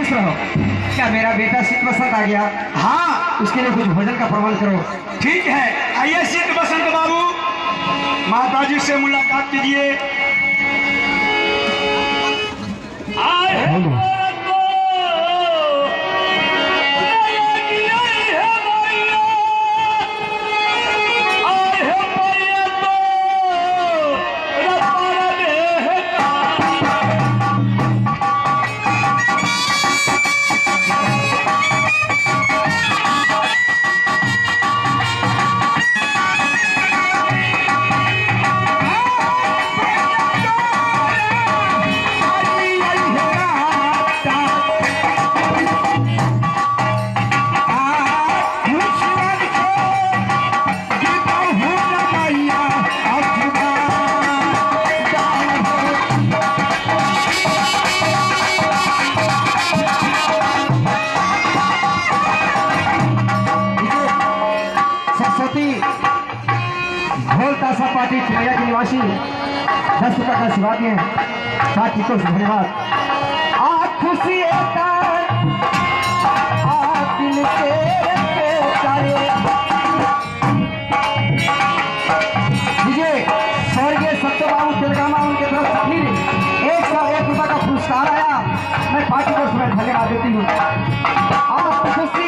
खुश रहो। क्या मेरा बेटा शीत बसंत आ गया? हाँ उसके लिए कुछ भोजन का प्रबंध करो। ठीक है। आइए शीत बसंत बाबू, माता जी से मुलाकात कीजिए। पार्टी चिड़िया के निवासी 10 रुपये का आशीर्वाद दिए। पार्टी को धन्यवाद। खुशी दिल से स्वर्गीय सत्यबाबू तेलगामा उनके तरफ से फिर 101 रुपये का पुरस्कार आया। मैं पार्टी को धन्यवाद देती हूँ। खुशी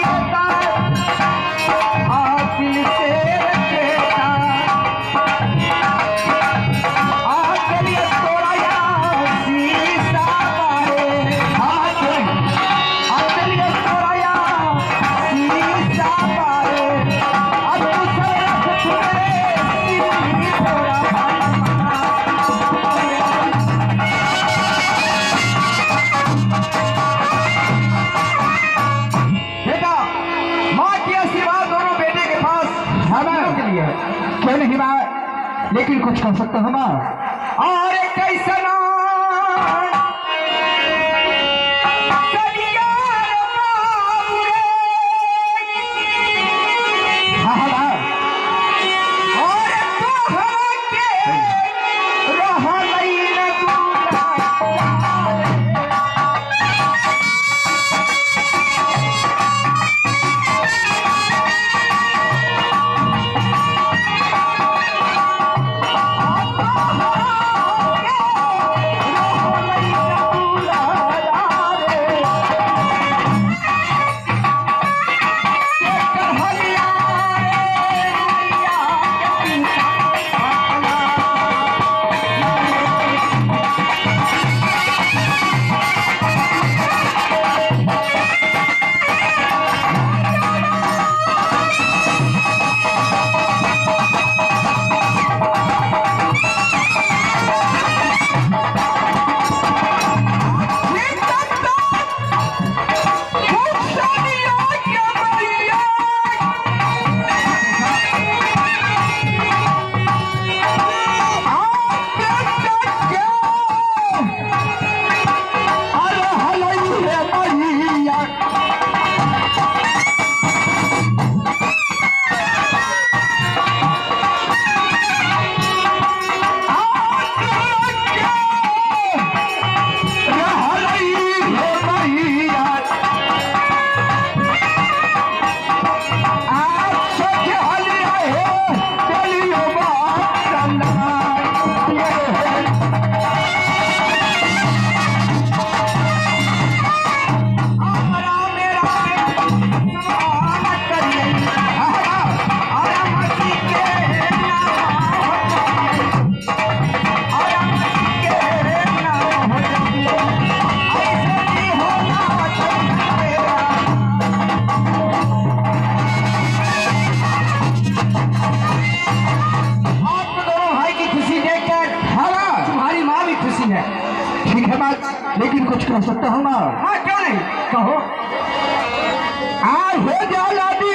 दिल से क्यों नहीं बात, लेकिन कुछ कर सकते हो ना। और कैसा लेकिन कुछ कह सकता हूँ ना। हाँ क्यों नहीं, कहो। हो जाला दी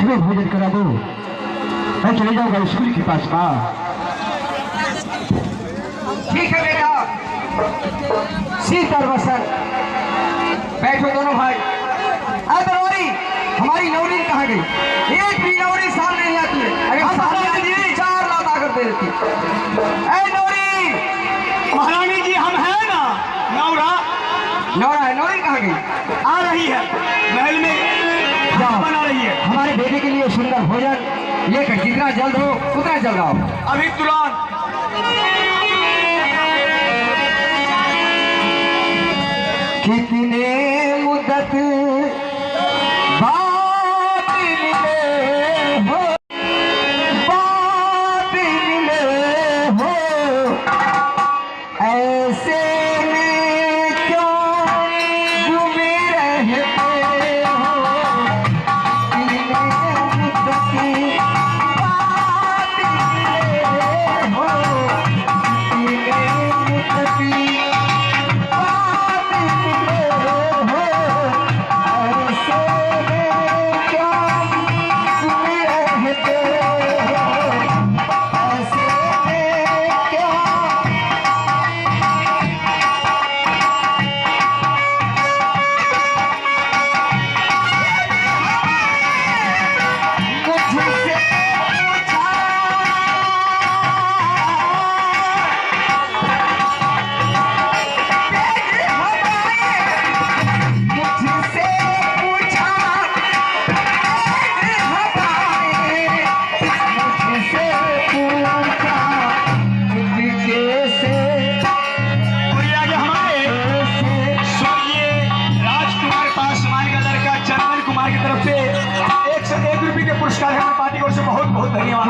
सुबह भोजन करा दो, मैं चले जाऊंगा स्कूल के पास का। ठीक है बेटा, सीतर बसर बैठो दोनों भाई। अरे हमारी नौरीन कहाँ गई? एक भी नौरी सामने नहीं आती है। अगर सामने आती है 4 लात आकर दे देती। ऐ नौरी! महारानी जी हम हैं ना। नौरा नौरा है, नौरी कहाँ गई? आ रही है, महल में जाओ, बना रही है। हमारे बेटे के लिए सुंदर भोजन लेकर जितना जल्द हो उतना जल्द आओ। अभी तुरंत। कितने मुद्दत बाद मिले हो, बाद मिले हो, ऐसे में क्यों घूमे रहते हो। कितने मुद्दत बाद मिले हो, कितने मुद्दत पुरस्कार है पार्टी ओर से बहुत बहुत धन्यवाद।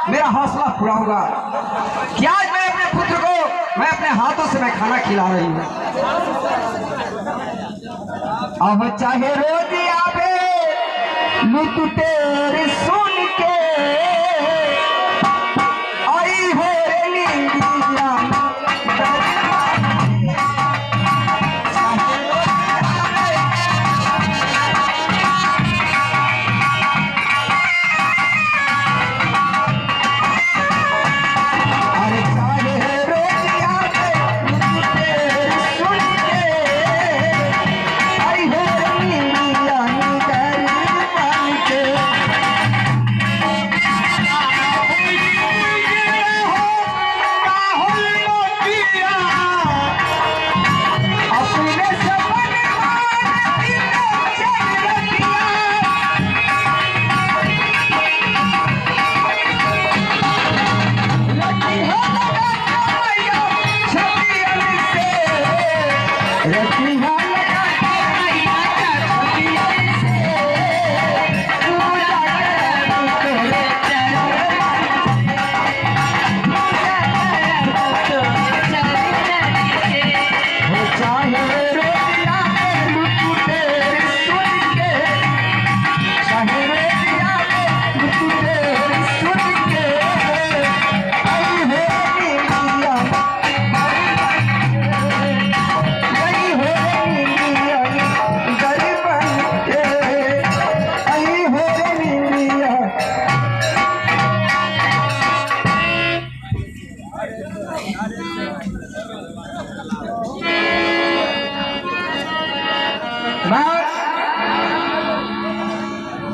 मेरा हौसला पूरा होगा कि आज मैं अपने पुत्र को मैं अपने हाथों से मैं खाना खिला रही हूँ। अब चाहे रोज आवे लुट तेरे सुन के आई हो नींदिया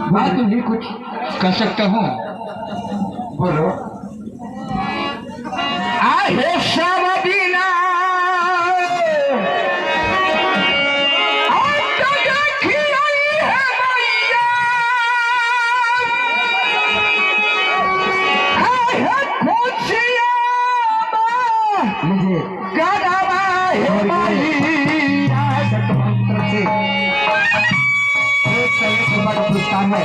मैं तुम्हें कुछ कर सकता हूँ, बोलो। आहे सब बिना मुझे गदावा है मंत्र से एक सौ एक रुपये का पुरस्कार है।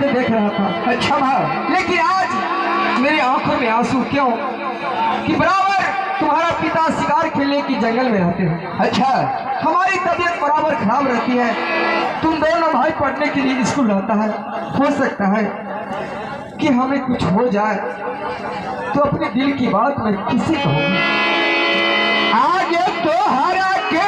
देख रहा था, अच्छा भाई, लेकिन आज मेरी आंखों में आंसू क्यों? कि बराबर तुम्हारा पिता शिकार खेलने की जंगल में रहते हैं। अच्छा, हमारी तबीयत बराबर खराब रहती है, तुम दोनों भाई पढ़ने के लिए स्कूल रहता है। हो सकता है कि हमें कुछ हो जाए तो अपने दिल की बात मैं किसी कहूँगी। आगे तो हरा के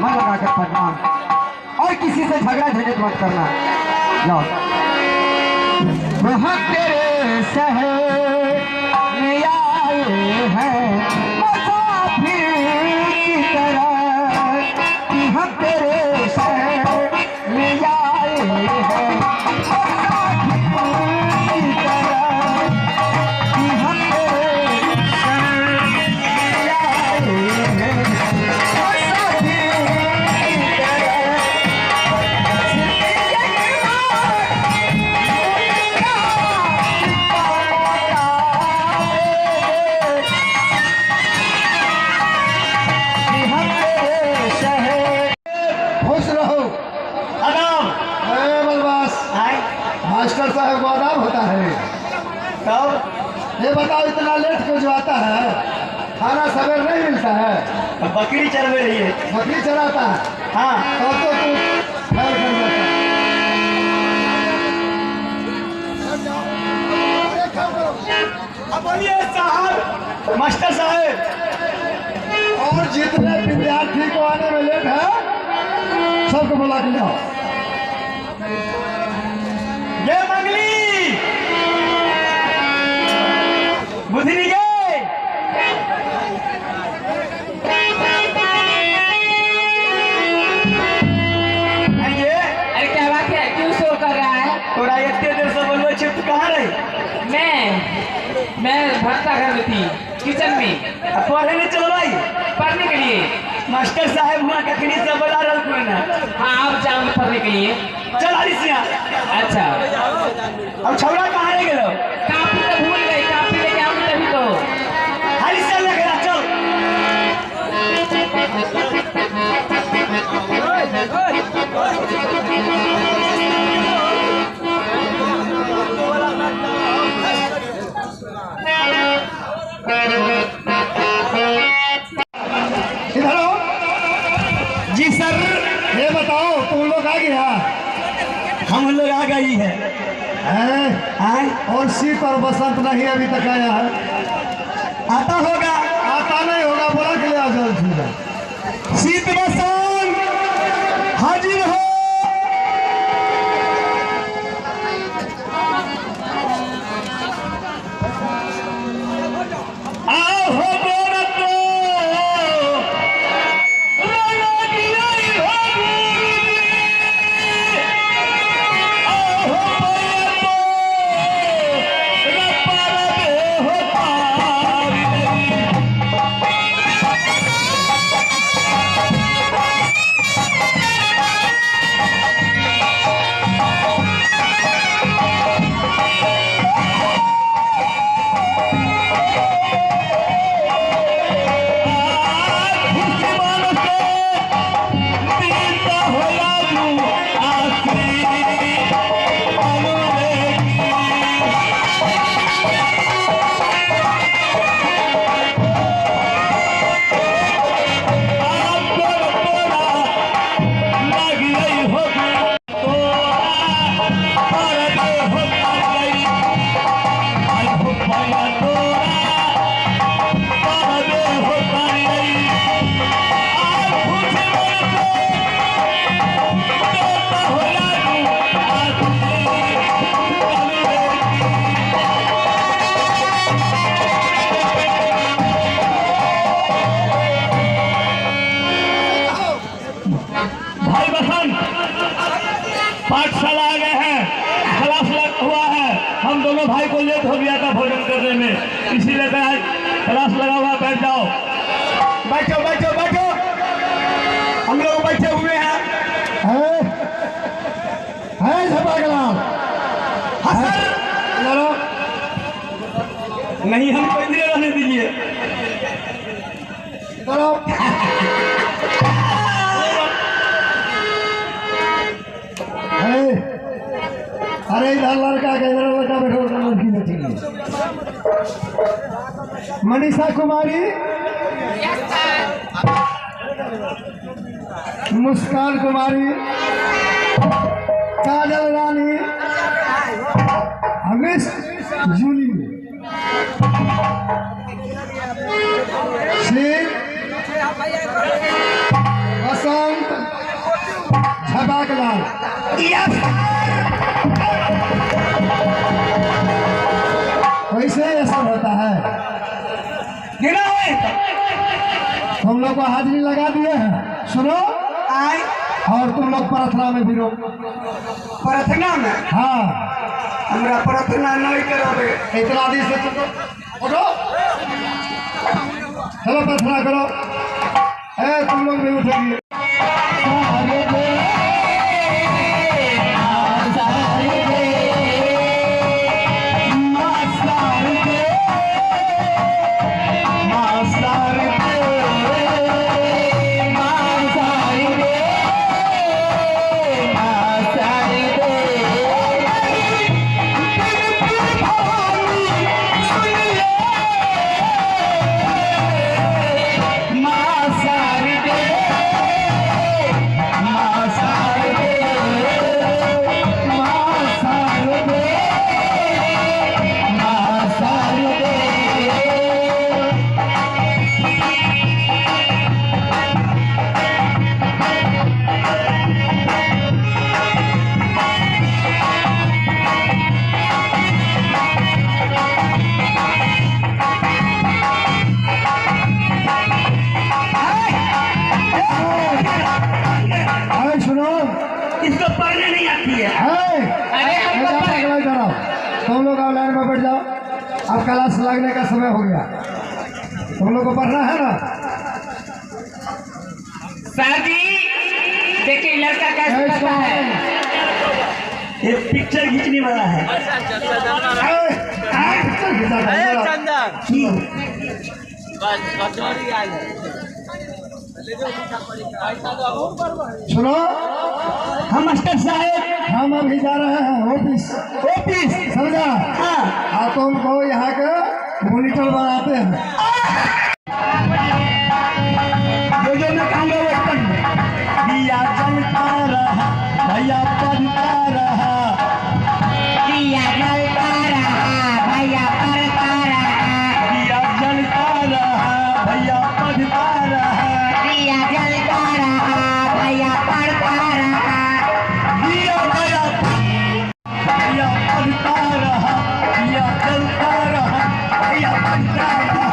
मन लगाकर पढ़ना और किसी से झगड़ा झंझट मत करना। जाओ। वहाँ तेरे शहर में आए हैं मुसाफिर की तरह, कि हम तेरे शहर में आए हैं मुसाफिर की तरह, कि हम तेरे शहर में आए हैं मुसाफिर की तरह। खुश रहो। आदाब। बलवास मास्टर साहब को आदाब होता है। तब ये बताओ इतना लेट क्यों जो आता है? खाना सवेर नहीं मिलता है? बकरी चरवे रही है। बकरी चराता है हाँ तो तू खैर कर जाता है। अब बोलिए साहब, मास्टर साहब। और जितने विद्यार्थी को आने में लेट है सबको बुला के लाओ। ये मंगली बुधनी गे। ये अरे क्या बात है, क्यों शोर कर रहा है? थोड़ा इतने देर से बोलबे छिप तू कहाँ रही? मैं भरता घर में थी, किचन में अब पढ़े नहीं चल रही? पढ़ने के लिए। मास्टर साहब हुआ कखनी से बोला रहा ना। हाँ, आप जाओगे पढ़ने के लिए। चल हरी सिया। अच्छा, अब छौड़ा कहाँ रह गेलो? कापी तो भूल गई, कापी लेके आओगे तभी तो। हरी सिया लग रहा चल। इधर आओ। जी सर। ये बताओ तुम लोग आ गया हम लोग आ गई है। हैं? और शीत और बसंत नहीं अभी तक आया है। आता होगा। आता नहीं होगा, बोला के ले आ जाओ। शीत बसंत हाजिर हो। आओ हो बोलतो राना की आई हो गुरु। आओ हो बोलतो रप्पा रे हो तारी। भाई बसंत पाठशाला आ गए हैं, क्लास लग हुआ है। हम दोनों भाई को लेट हो गया था भोजन करने में, इसीलिए क्लास लगा हुआ। बैठ जाओ। बैठो बैठो बैठो। हम लोग बैठे हुए हैं। नहीं, हमको इधर रहने दीजिए। अरे इधर लड़का के इधर लड़का बैठो, लड़की बैठी है। मनीषा कुमारी, मुस्कान कुमारी, काजल रानी, मिस जूली, सिंह बसंत झबाकलाल। कैसे ये सब होता है? गिना हुए तुम लोग को हाजिरी लगा दिए हैं, सुनो। आए और तुम लोग प्रार्थना में भी रो। प्रार्थना में हाँ, हमरा प्रार्थना नहीं करोगे। इतना दिन से चलो, उठो, चलो प्रार्थना करो। तुम लोग भी उठेंगे। इसको पढ़ने नहीं आती है। अरे हमको तुम लोग अब लाइन में बैठ जाओ। अब क्लास लगने का समय हो गया। तुम लोग को पढ़ना है ना? सर जी देखिए लड़का कैसे करता है। ये पिक्चर खींचने वाला है। सुनो, हम मास्टर साहब हम अभी जा रहे हैं ऑफिस। ऑफिस समझा? हाँ। तुमको यहाँ के मॉनिटर बनाते हैं। जो मैं कहूँगा वो एकदम दिया जलता रहा, भैया पढ़ता रहा, दिया जलता रहा भैया पढ़ता रहा, दिया जलता रहा, भैया पढ़ता रहा, दिया जलता रहा भैया पढ़ता रहा, दिया गया भैया पढ़ता रहा, दिया जलता रहा, भैया पढ़ता रहा।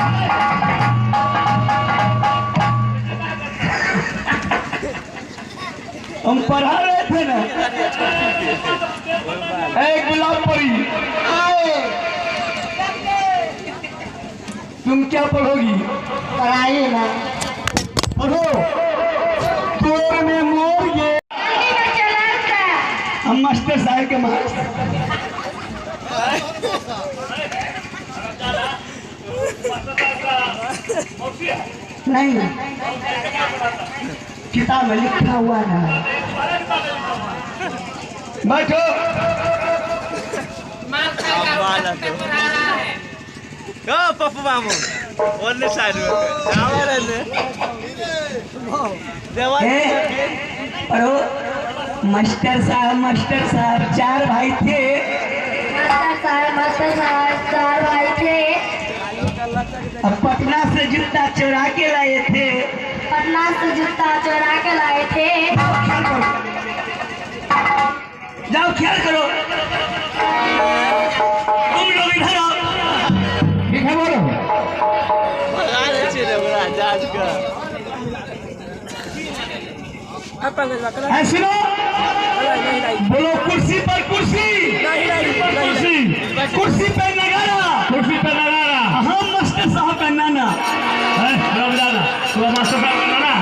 हम पढ़ा रहे थे ना, एक गुलाब परी, तुम क्या पढ़ोगी? पढ़ाई ना पढ़ो। तोर में मोर ये हम मास्टर साहब के नहीं, किताब में लिखा हुआ ना। बैठो। पप्पू मामू ओन्ली साइड में पढ़ो। मास्टर साहब चार भाई थे। मास्टर साहब चार भाई थे। अब पटना से जूता चुरा के लाए थे। पटना से जूता चुरा के लाए थे। जाओ ख्याल करो। तुम लोग इधर आओ। ठीक है, बोलो। सुनो, बोलो कुर्सी पर कुर्सी, कुर्सी पे नगारा, कुर्सी पे नगारा। हम मास्टर साहब का नाना। मास्टर साहब का नाना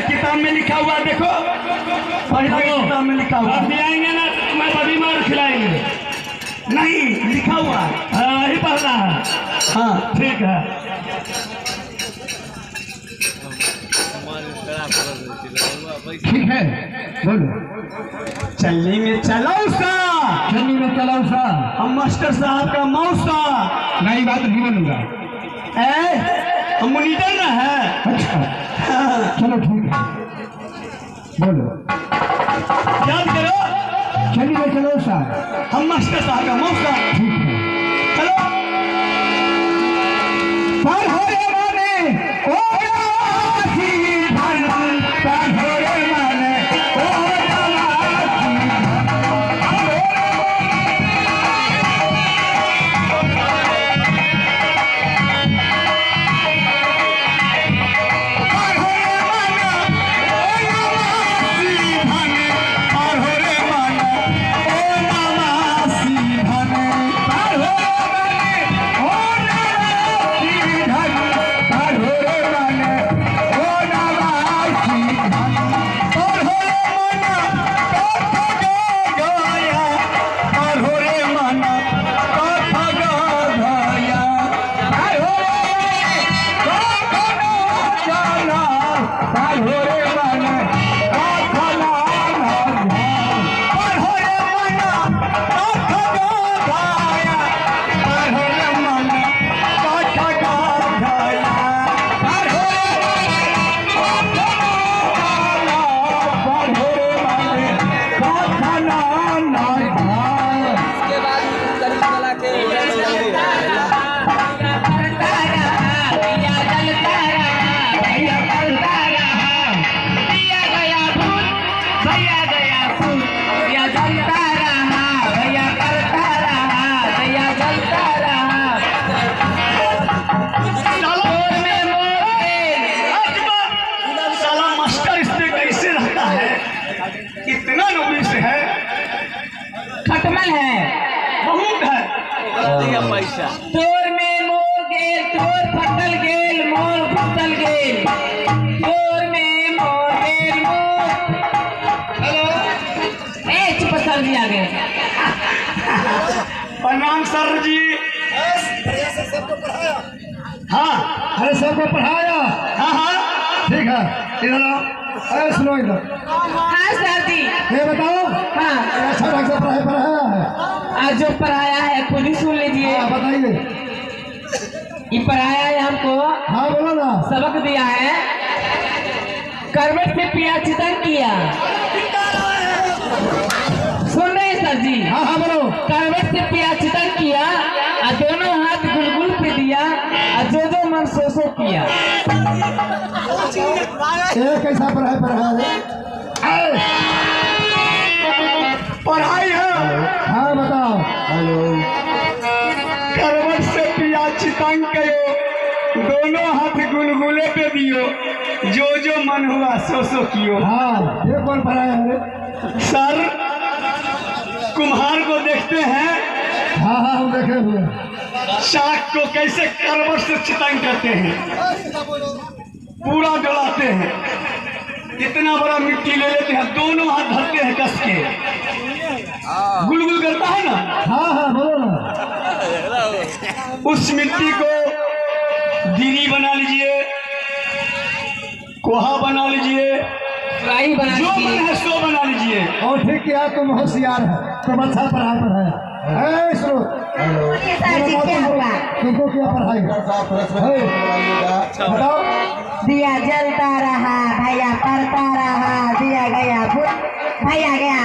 किताब में लिखा हुआ देखो, किताब में लिखा हुआ। आएंगे ना मैं तभी मार खिलाएंगे। नहीं, लिखा हुआ है, यही पढ़ना है। हाँ ठीक है। ठीक है, बोलो। चलने में चलौसा, चलनी में चलाओ सा। हम मास्टर साहब का मौसा। नई बात नहीं बनूंगा। हम मॉनिटर ना है। अच्छा, चलो ठीक है, बोलो। याद करो, चलनी में चलो सा। हम मास्टर साहब का मौसा। ठीक है, चलो। पर हो रे माने, ओ राजी धन, पर हो फल है बहुत है। दिया पैसा तोर में मोर गेल तोर फटल गेल मोर फटल गेल तोर में मोर गेल मोर ए चुप सर जी आ गए प्रणाम सर जी। हाँ अरे सबको पढ़ाया। हाँ हाँ ठीक है, इधर आओ। अरे सुनो इधर, हाँ सर जी ये बताओ, हाँ ये अच्छा ढंग से पढ़ाया है? आज जो पढ़ाया है खुद ही सुन लीजिए। हाँ बताइए। ये पढ़ाया है हमको हाँ बोलो ना। सबक दिया है करवट से पिया चितन किया। सुन रहे हैं सर जी? हाँ हाँ बोलो। करवट से पिया चितन किया और दोनों हाथ गुलगुल पे दिया और जो मन सो किया। ये कैसा पढ़ाई है? पढ़ाई है। हाँ बताओ। करवट से पिया चितंग कयो दोनों हाथ गुलगुले पे दियो जो मन हुआ सो कियो। हाँ ये कौन पढ़ाया है? सर कुम्हार को देखते हैं हाँ हाँ हम देखे हुए। शाख को कैसे करवट से चितंग करते हैं, पूरा डलाते हैं, इतना बड़ा मिट्टी ले लेते हैं, दोनों हाथ धरते हैं कस के, गुलगुल करता है ना। हाँ हाँ बोलो ना। उस मिट्टी को दीनी बना लीजिए, कोहा बना लीजिए, फ्राई बना जो लीजिए। मन है सो बना लीजिए। और ठीक किया, तुम होशियार है, तुम अच्छा पढ़ाया। ए सुनो, सर जी क्या हुआ? तुमको क्या पढ़ाई? बताओ। दिया जलता रहा भैया पढ़ता रहा दिया गया भैया गया।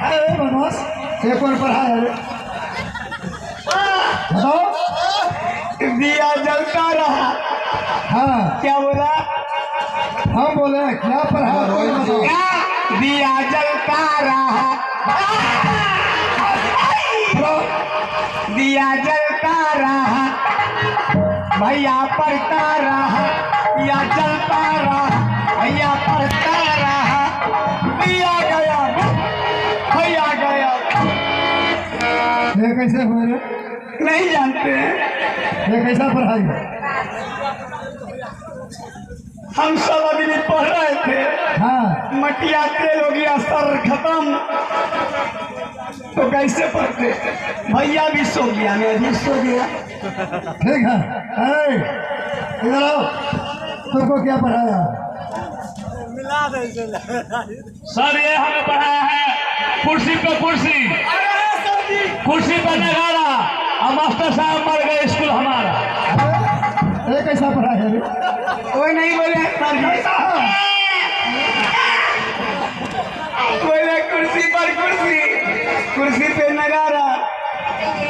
ए मनोज, ये कौन पढ़ाया है? बताओ। दिया जलता रहा। हाँ क्या बोला? हम बोले क्या पढ़ाया? क्या? दिया जलता रहा, दिया जलता रहा, भैया पढ़ता रहा, दिया जलता रहा, भैया पढ़ता रहा, दिया गया भैया गया। ये कैसे हुए रे? नहीं जानते हैं, ये कैसा पढ़ाई है? हम सब अभी पढ़ रहे थे, हाँ मटिया तेल हो गया, सर खत्म, तो कैसे पढ़ते? भैया भी सो गया, मैं भी सो गया। ठीक है। ए, इधर आओ, तुमको क्या पढ़ाया? सर ये हमें पढ़ाया है कुर्सी पे कुर्सी, कुर्सी पे नगाड़ा, और मास्टर साहब मर गए स्कूल हमारा। ये कैसा पढ़ाई है रे? कोई नहीं बोले सर जी, बोले कुर्सी पर कुर्सी, कुर्सी पे नगाड़ा,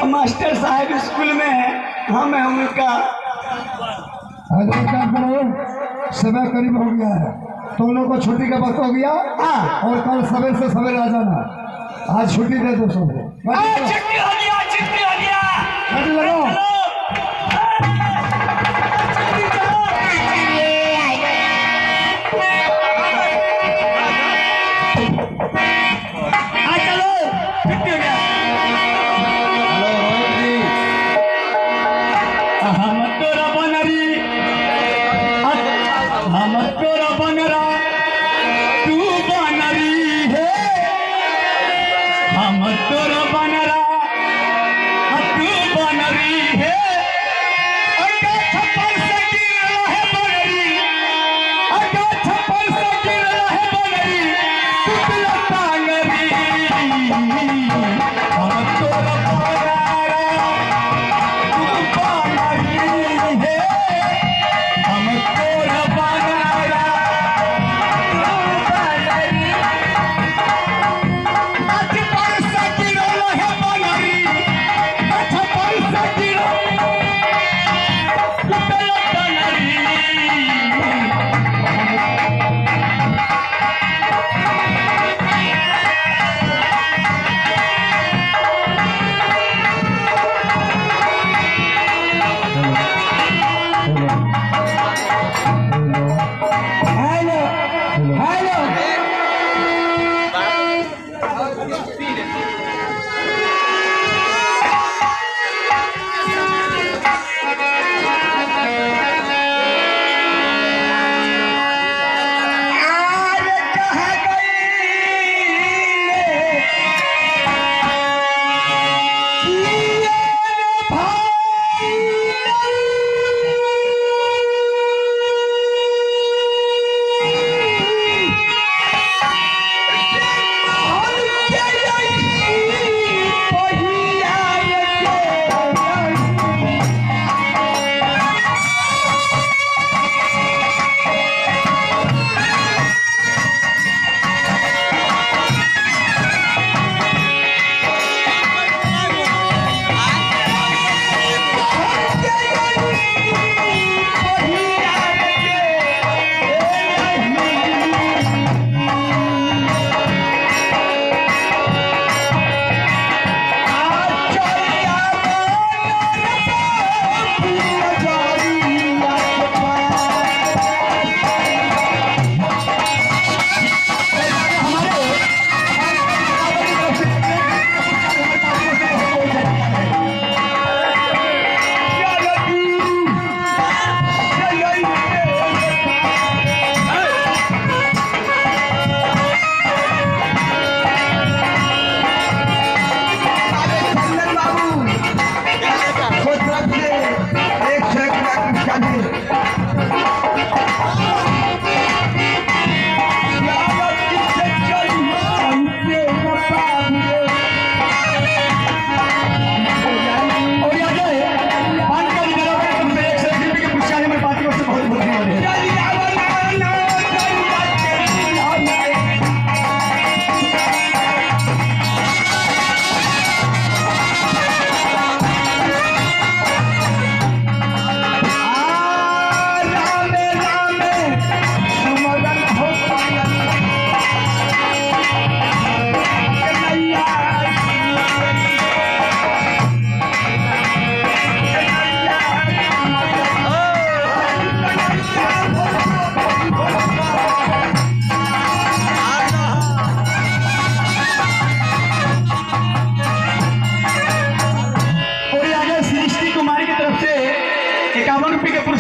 मास्टर साहब स्कूल में है, हम है उनका। आज एक काम करो, समय करीब हो गया है, तुम लोग को छुट्टी का वक्त हो गया। हाँ। और कल सवेरे से सवेरे आ जाना। आज छुट्टी दे दो सबको। छुट्टी हो गया, छुट्टी हो गया। गाड़ी लगाओ।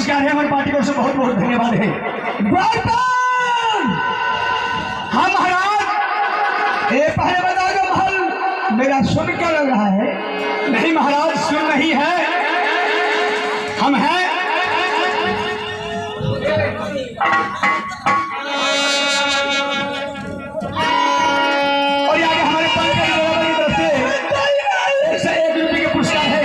पुरस्कार है हमारी पार्टी को, उससे बहुत बहुत धन्यवाद है। हाँ महाराज, ये पहले बता दो महल मेरा सुन क्या लग रहा है? नहीं महाराज, सुन नहीं है, हम हैं। और ये आगे हमारे पंकज बराबर की तरफ से 101 रुपये के पुरस्कार है।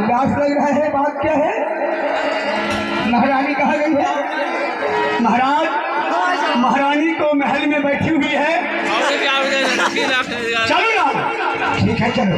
उदास लग रहा है, बात क्या है? महारानी कहाँ गई है? महाराज, महारानी तो महल में बैठी हुई है। चलो ना। ठीक है चलो।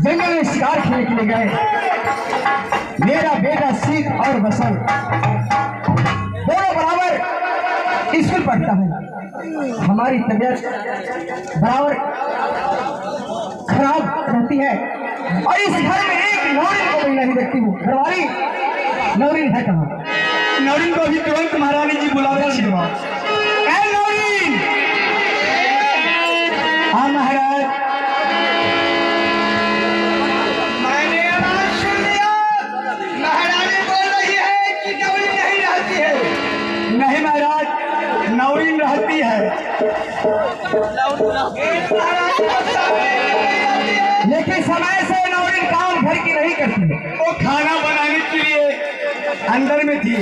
जंगल में शिकार खेलने के लिए गए। मेरा बेटा सीख और बसंत दोनों बराबर स्कूल पढ़ता है। हमारी तबीयत बराबर खराब रहती है और इस घर में एक नौरीन को मैं नहीं देखती हूँ। घरवाली नौरीन है कहाँ? नौरीन को अभी तुरंत महारानी जी बुला रहे हैं। नौरीन हाँ महाराज। मैंने आवाज सुन लिया, महारानी बोल रही है कि नौरीन नहीं रहती है। नहीं महाराज, नौरीन रहती है, लेकिन समय से नौरीन काम घर की नहीं करती। वो खाना बनाने के लिए अंदर में थी।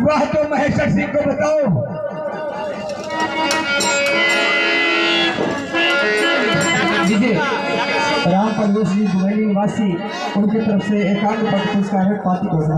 वह तो महेश्वर सिंह को बताओ। लीजिए राम परवेश जी दुबई निवासी, उनकी तरफ से एकांत पद पुरस्कार पार्टी घोषणा।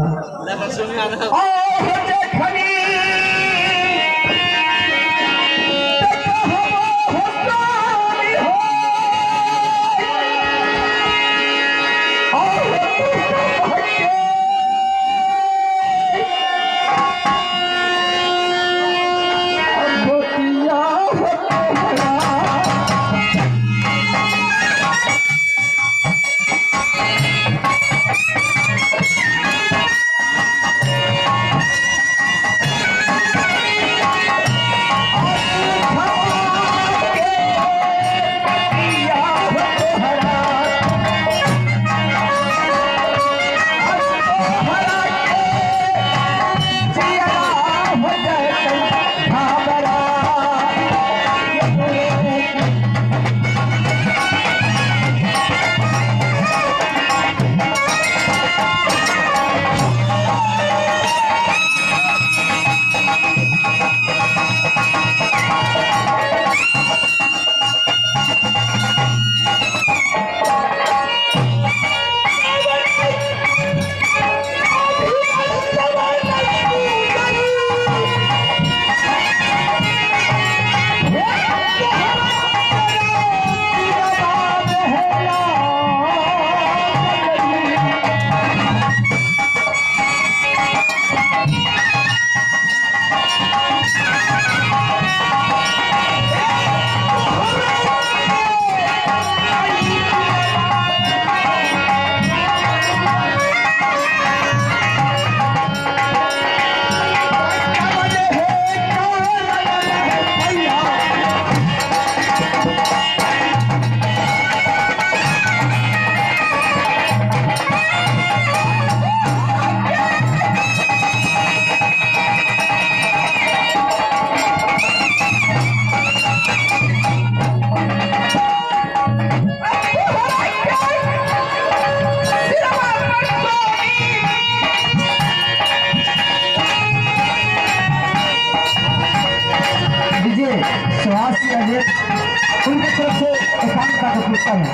गुस्सा में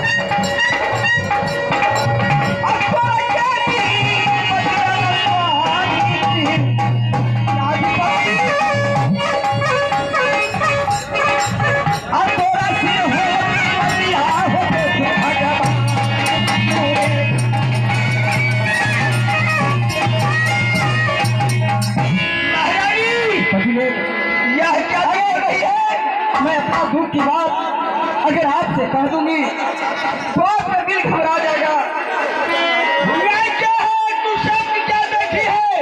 यह क्या कर रही है? मैं अपना दुख की बात अगर आपसे कह दूंगी तो आपका दिल घबरा जाएगा। मैं क्या है तू सब क्या देखी है?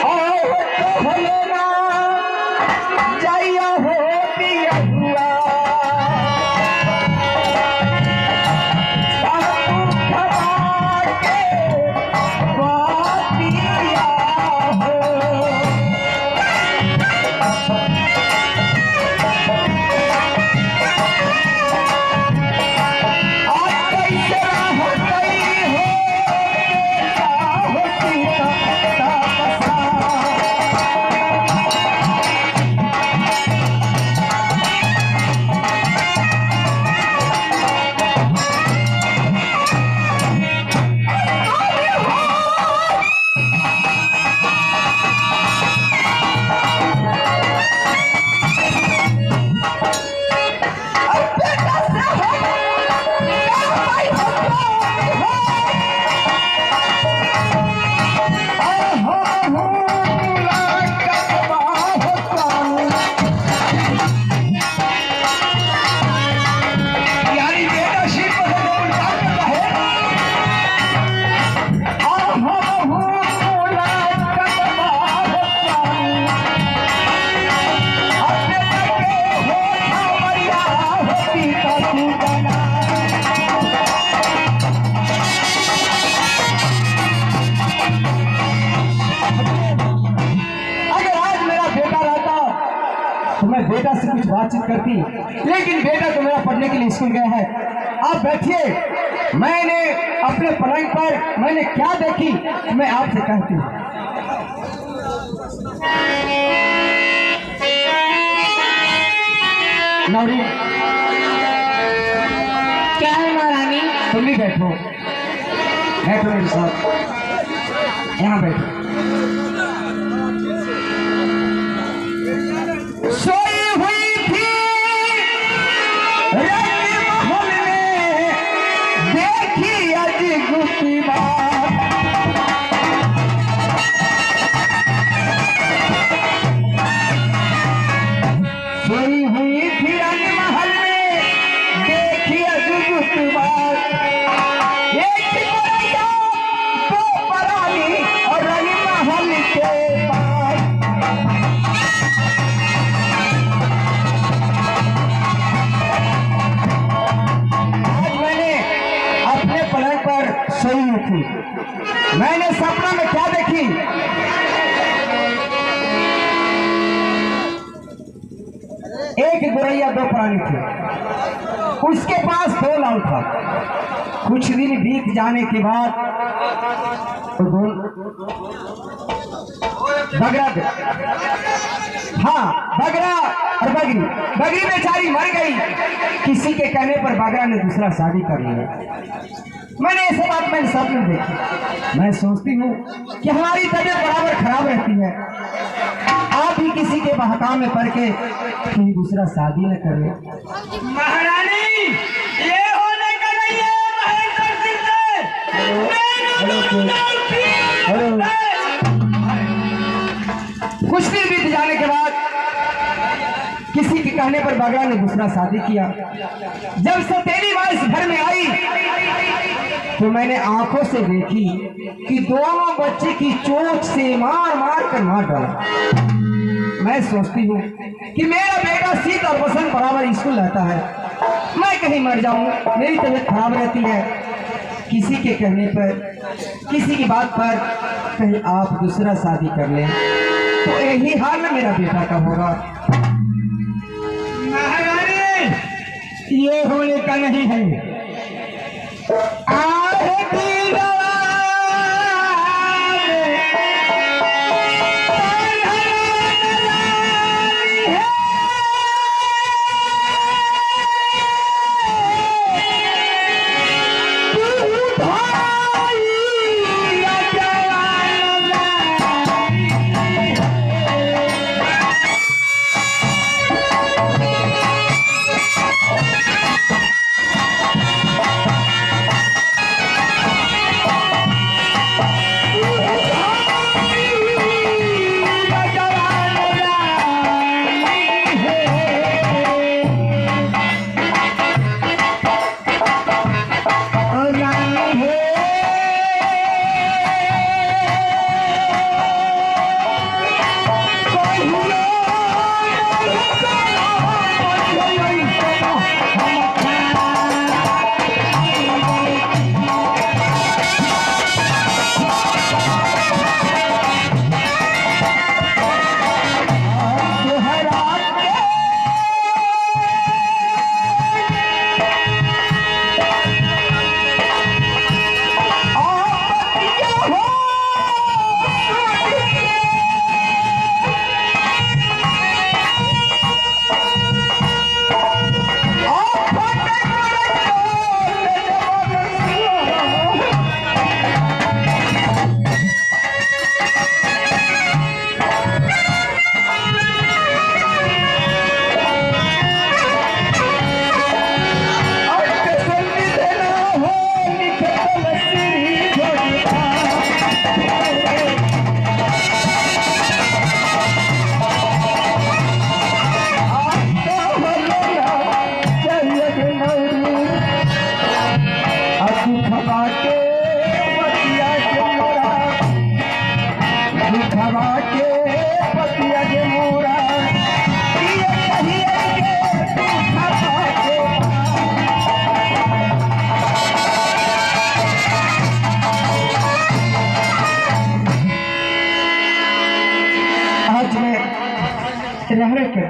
आओ तो भले ना जाइया हो पिया हुआ बापू खबा के बातिया हो। मैं बेटा से कुछ बातचीत करती, लेकिन बेटा तो मेरा पढ़ने के लिए स्कूल गया है। आप बैठिए, मैंने अपने पलंग पर मैंने क्या देखी मैं आपसे कहती हूँ। नौरी, क्या है महारानी? तुम भी बैठो, बैठो मेरे साथ, यहाँ बैठो। सोई हुई थी रंग महल में, देखी अजगुती बात। सोई हुई थी रंग महल में, देखी अजगुती बात। एक गोरैया, दो परानी और रंग महल के पास। पलंग पर सोई थी, मैंने सपना में क्या देखी? एक गोरैया, दो प्राणी थे, उसके पास 2 लाल था। कुछ दिन बीत जाने के बाद तो बगरा, हाँ बगरा और बगरी, बगरी बेचारी मर गई। किसी के कहने पर बगरा ने दूसरा शादी कर लिया। मैंने ऐसे बात मैंने सपने देखी। मैं सोचती हूँ कि हमारी तबीयत बराबर खराब रहती है, आप भी किसी के बहकाव में पड़ के कहीं दूसरा शादी न कर ले। महारानी ये होने का नहीं है। महेंद्र सिंह कुछ दिन बीत जाने के बाद किसी के कहने पर बगरा ने दूसरा शादी किया। जब सौतेली माँ इस घर में आई तो मैंने आंखों से देखी कि दोनों बच्चे की चोट से मार मार कर मार डाला। मैं सोचती हूँ कि मेरा बेटा शीत और बसंत बराबर स्कूल रहता है, मैं कहीं मर जाऊं, मेरी तबीयत खराब रहती है। किसी के कहने पर, किसी की बात पर कहीं आप दूसरा शादी कर लें तो यही हाल में मेरा बेटा का होगा। महारानी ये होने का नहीं है।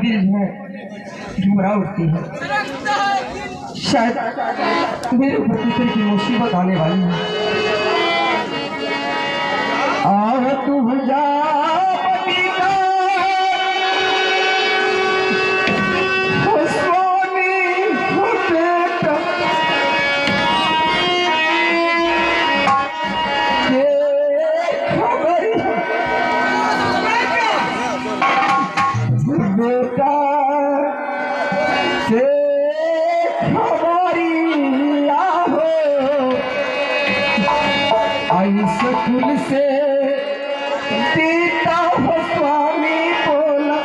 दिल में घुमरा उठती है। शायद मेरे ऊपर किसी की मुसीबत आने वाली है। आह तू जा स्कूल से देता हो स्वामी बोला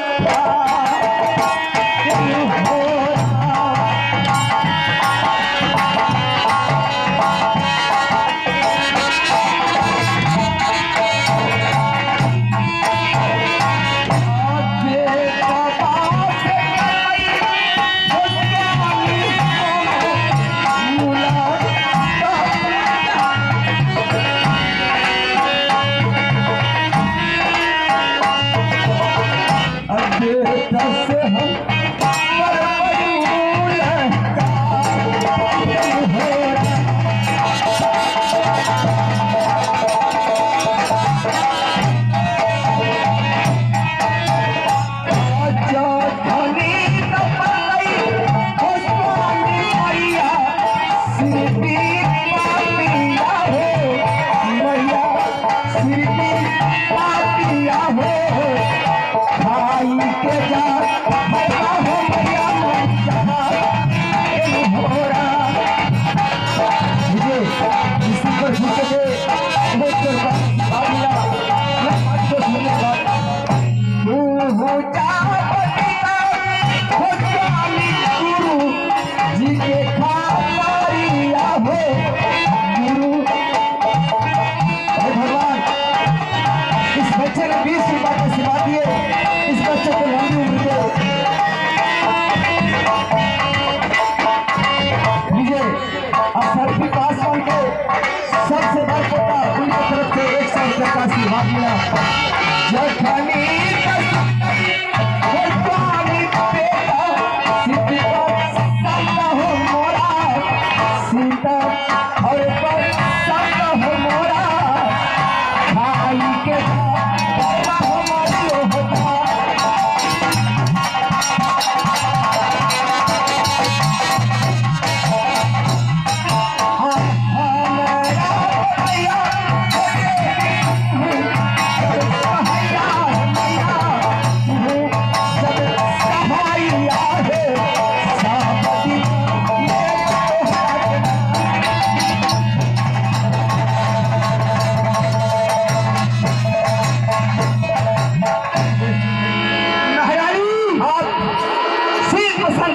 सबसे बड़ा उनकी तरफ से 100 रुपये का आशीर्वाद मिला।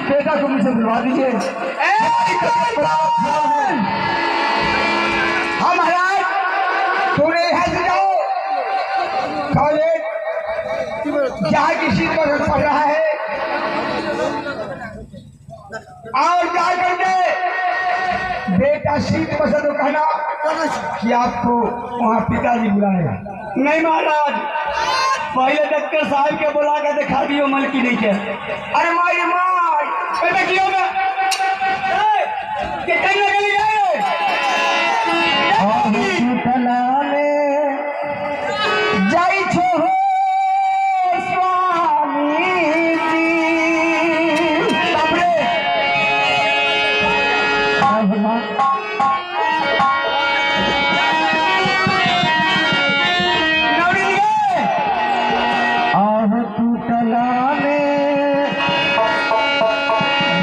बेटा को मुझे बुलवा दीजिए। हम महाराज थोड़े यहाँ से जाओ कॉलेज जहाँ किसी पर पढ़ रहा है और जा करके बेटा सीट पसंद कहना कि आपको वहाँ पिताजी बुलाए। नहीं महाराज, पहले डॉक्टर साहब के बुला के दिखा दियो मलकिनी के। अरे माई माई क्यों कहीं निकल गए जय छो स्वामी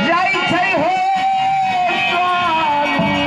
जय छे हो स्वामी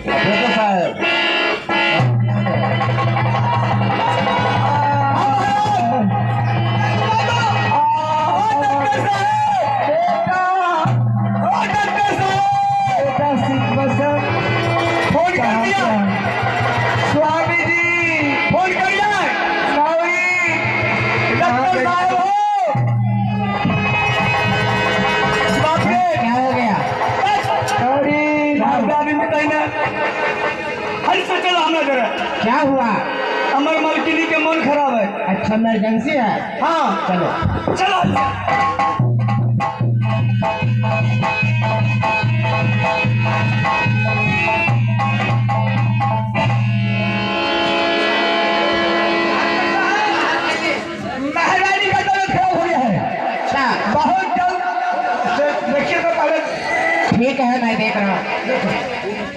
देखो साहब फोन कर दिया स्वामी जी, फोन कर दिया डॉक्टर साहब हो। बाप रे क्या हो गया? अरे आदमी बताई ना हल से चलो हमें जरा। क्या हुआ? अमर मालकिनी के मन खराब है। अच्छा इमरजेंसी है। हाँ चलो चलो महारानी का तबीयत खराब हो गया है। अच्छा बहुत जल्द देखिए तो पहले ठीक है, मैं देख रहा हूँ।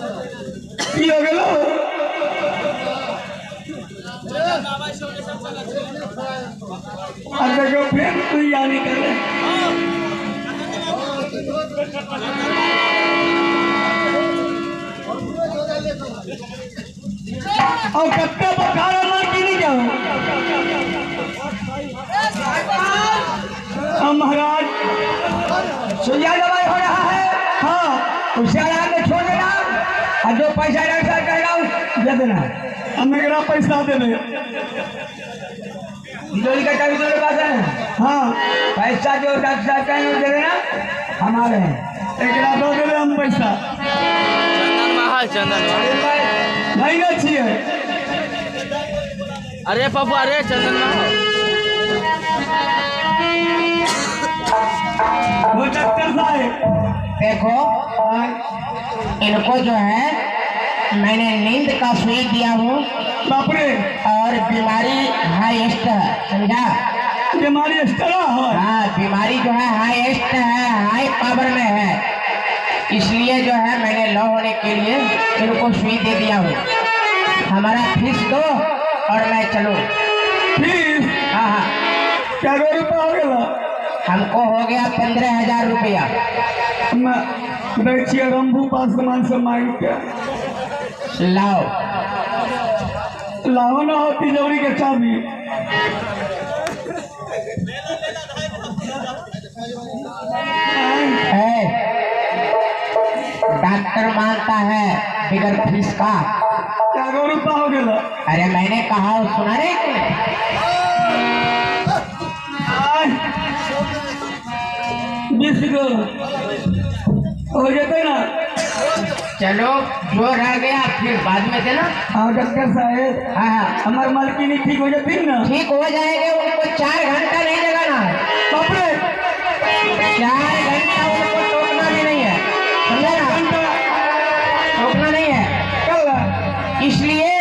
की हो गेलो अच्छा को फिर तू यानी कर ले और कत्ते बुखार में की नहीं जाओ हम महाराज सुइया दवाई हो रहा है हाँ उसे आराम में छोड़ देना और जो पैसा डॉक्टर साहब कहेगा दे देना हम मेरा पैसा दे दे बिजली का चाबी तुम्हारे पास है हाँ पैसा जो डॉक्टर साहब कहेंगे दे देना हमारे हैं एक रात दो दे दे हम पैसा चंदन महल चंदन नहीं अच्छी है अरे पप्पू अरे चंदन महल वो डॉक्टर साहब देखो इनको जो है मैंने नींद का सुई दिया हूँ बापरे और बीमारी हाईएस्ट है समझा बीमारी स्टरा है हाँ बीमारी जो है हाईएस्ट है हाई पावर में है इसलिए जो है मैंने लो होने के लिए इनको सुई दे दिया हूँ हमारा फीस दो और मैं चलूँ फीस हाँ हाँ क्या रुपया हो गया हमको हो गया 15,000 रुपया देखिए रंभू पासवान से मांग के लाओ लाओ ना हो तिजोरी के चाबी डॉक्टर मांगता है बिगर फीस का क्या रुपया हो गया अरे मैंने कहा सुना नहीं तूने 20 गो हो जाते ना चलो जो रह गया फिर बाद में देना। हाँ डॉक्टर साहब, हाँ हमार मालकिनी ठीक हो जाती ना? ठीक हो जाएंगे, उनको 4 घंटा नहीं जगाना है। बाप रे, 4 घंटा उनको टोकना भी नहीं है, समझे ना? टोकना नहीं है। कल इसलिए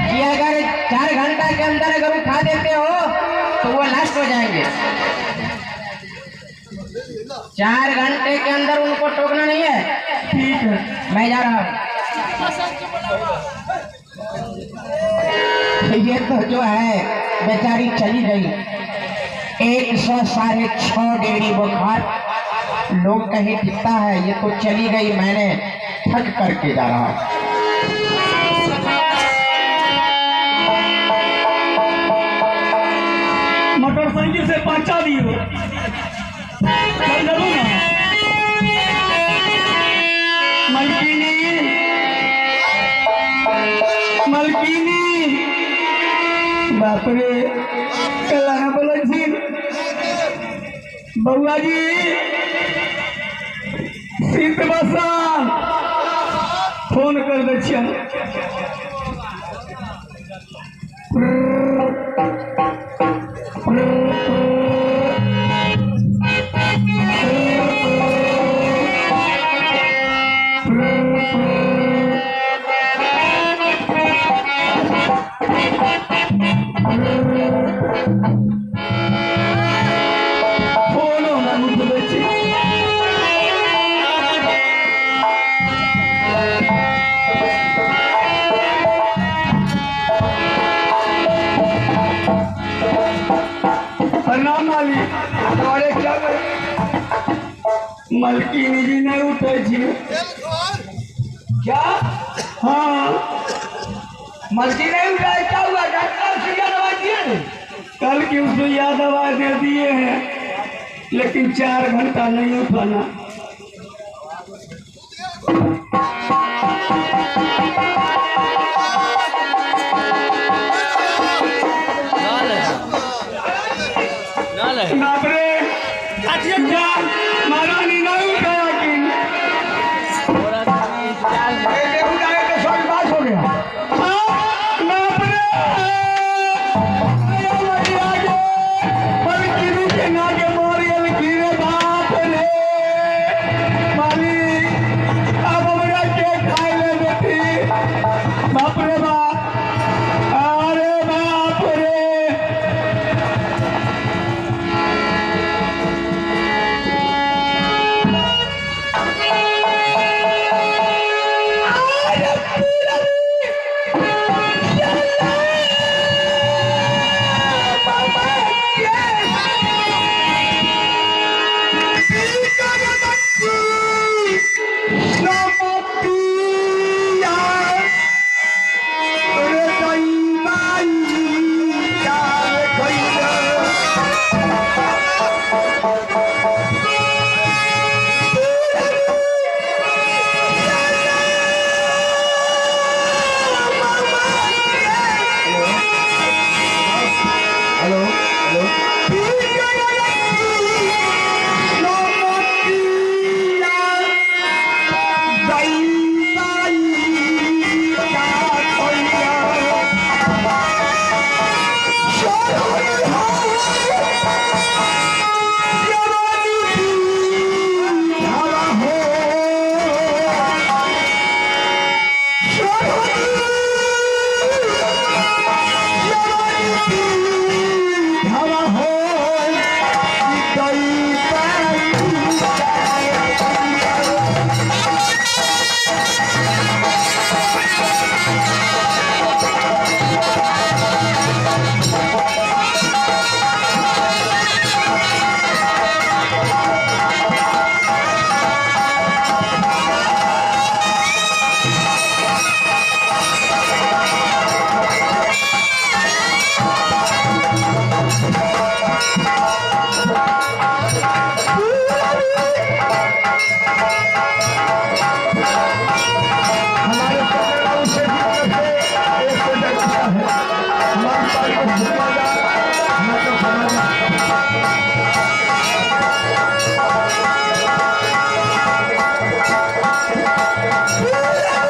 कि अगर 4 घंटा के अंदर अगर उठा देते हो तो वो नष्ट हो जाएंगे। 4 घंटे के अंदर उनको टोकना नहीं है। ठीक है, मैं जा रहा हूँ। ये तो जो है बेचारी चली गई, 106.5 डिग्री बुखार, लोग कहीं दिखता है, ये तो चली गई, मैंने थक करके जा रहा हूँ। मोटरसाइकिल से पहुंचा दियो, चल चलो ना। मलकिनी, मलकिनी, बाप रे, कला ना बोलो जी, बउआ जी, सीत बसन, फोन कर दे छियन। प्रणाम मालिक, तुम्हारे क्या मलकिनी जी नहीं उठे जी? क्या? हाँ, मलकी नहीं उठा, क्या हुआ? डॉक्टर सुइया दवा दिए? कल की उसको याद दवा दे दिए हैं, लेकिन 4 घंटा नहीं उठाना। बाप रे, महारानी नहीं उठाया कि उठाया तो सही बात हो गया। बाप रे, मलकिनी के नागे मोरियल गिरे, बाप रे मालिक, अब हमरा के खाए ले बेटी, बाप रे बाप, अरे बाप रे। Yeah.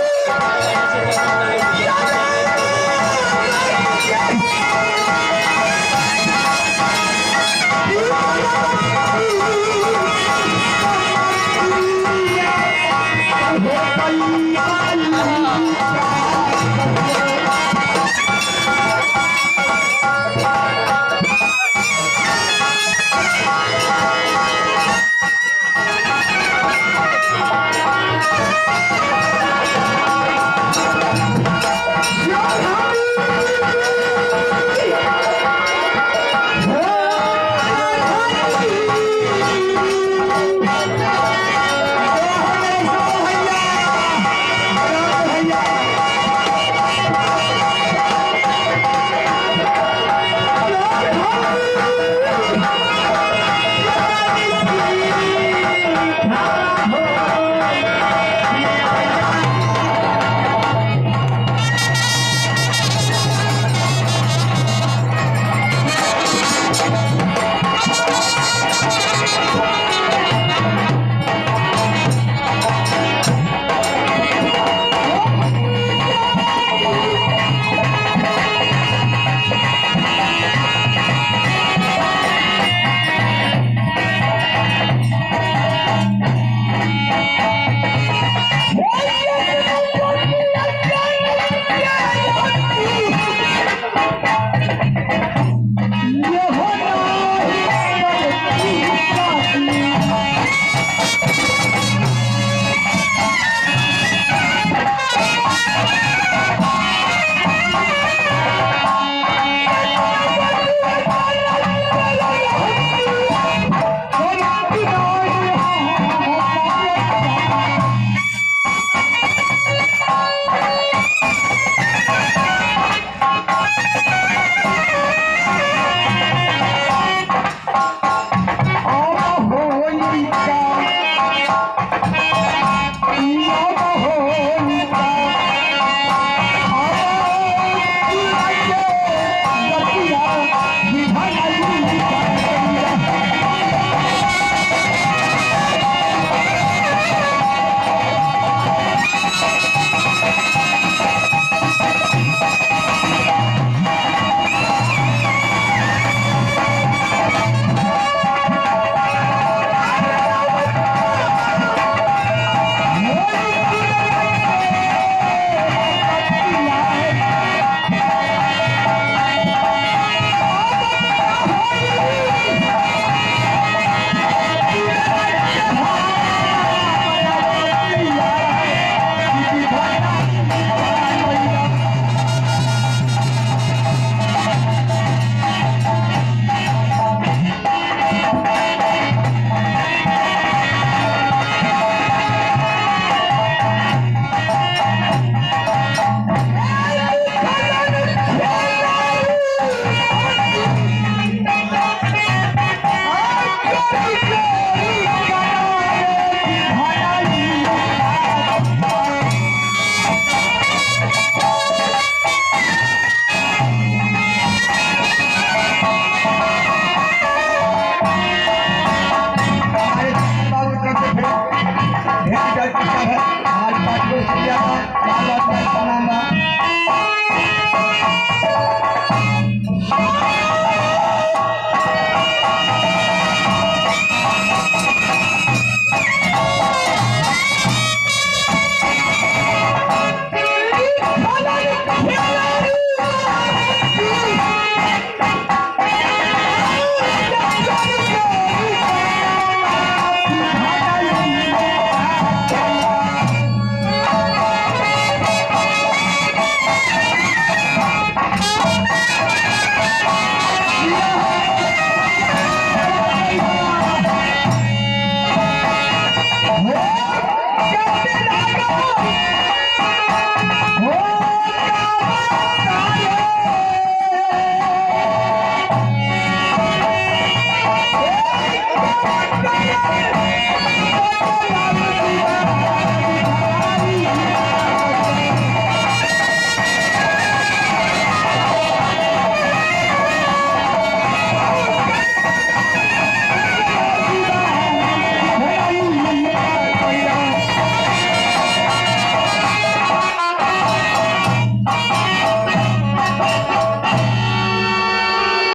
है